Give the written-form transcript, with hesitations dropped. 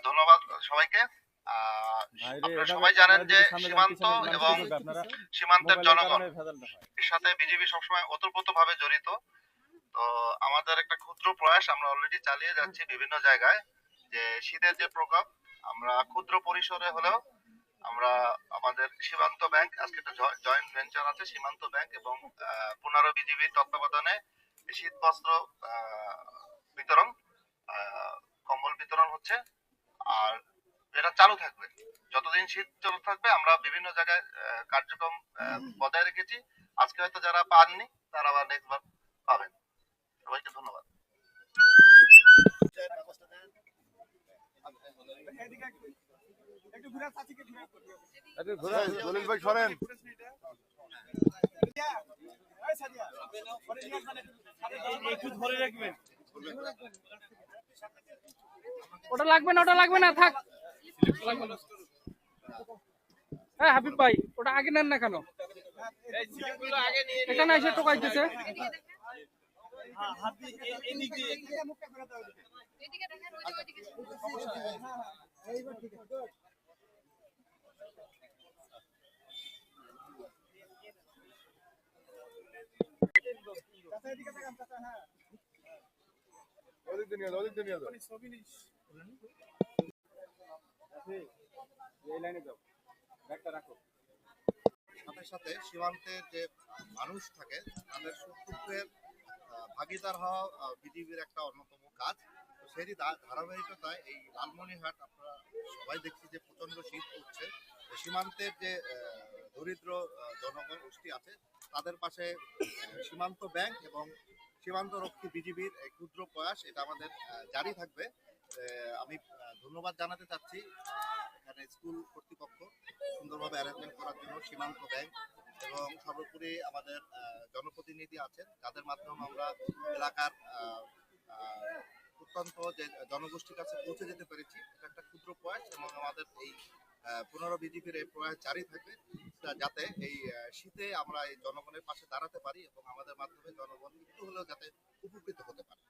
ধন্যবাদ সবাইকে। আপনারা সবাই জানেন যে সীমান্ত এবং সীমান্তের জনগণ এর সাথে বিজিবি সবসময় ওতপ্রোতভাবে জড়িত। তো আমাদের একটা ক্ষুদ্র প্রয়াস আমরা অলরেডি চালিয়ে যাচ্ছি বিভিন্ন জায়গায়, যে শীতের যে প্রকোপ আমরা ক্ষুদ্র পরিসরে হলেও আমরা আমাদের সীমান্ত ব্যাংক, আজকে একটা জয়েন্ট ভেঞ্চার আছে সীমান্ত ব্যাংক এবং 15 বিজিবির তত্ত্বাবধানে শীত বস্ত্র বিতরণ, কম্বল বিতরণ হচ্ছে। আর এটা চালু থাকবে যতদিন শীত চালু থাকবে। আমরা বিভিন্ন জায়গায় কার্যক্রম বজায় রেখেছি। আজকে হয়তো যারা পাননি তারা আবার নেক্সট বার পাবেন। সবাইকে ধন্যবাদ। ওটা লাগবে না থাক। হ্যাঁ হাবিব ভাই, ওটা আগে নেন না কেন? এখানে এসে টোকাইতেছে। সাথে সাথে সীমান্তের যে মানুষ থাকে তাদের সুখ দুঃখের ভাগিদার হওয়া বিজিবির একটা অন্যতম কাজ। তো সেরই ধারাবাহিকতায় এই লালমনিরহাট আপনারা সবাই দেখছি যে প্রচন্ড শীত পড়ছে। সীমান্তের যে দরিদ্র জনগণ গোষ্ঠী আছে তাদের পাশে সীমান্ত ব্যাংক এবং সীমান্ত রক্ষী বিজিবির এই ক্ষুদ্র প্রয়াস এটা আমাদের জারি থাকবে। আমি ধন্যবাদ জানাতে চাচ্ছি এখানে স্কুল কর্তৃপক্ষ সুন্দরভাবে অ্যারেঞ্জমেন্ট করার জন্য, সীমান্ত ব্যাংক এবং সর্বোপরি আমাদের জনপ্রতিনিধি আছেন যাদের মাধ্যমে আমরা এলাকার অত্যন্ত যে জনগোষ্ঠীর কাছে পৌঁছে যেতে পেরেছি। এটা একটা ক্ষুদ্র প্রয়াস এবং আমাদের এই 15 বিজিবির এই প্রয়াস জারি থাকবে, যাতে এই শীতে আমরা এই জনগণের পাশে দাঁড়াতে পারি এবং আমাদের মাধ্যমে জনগণ একটু হলেও যাতে উপকৃত হতে পারে।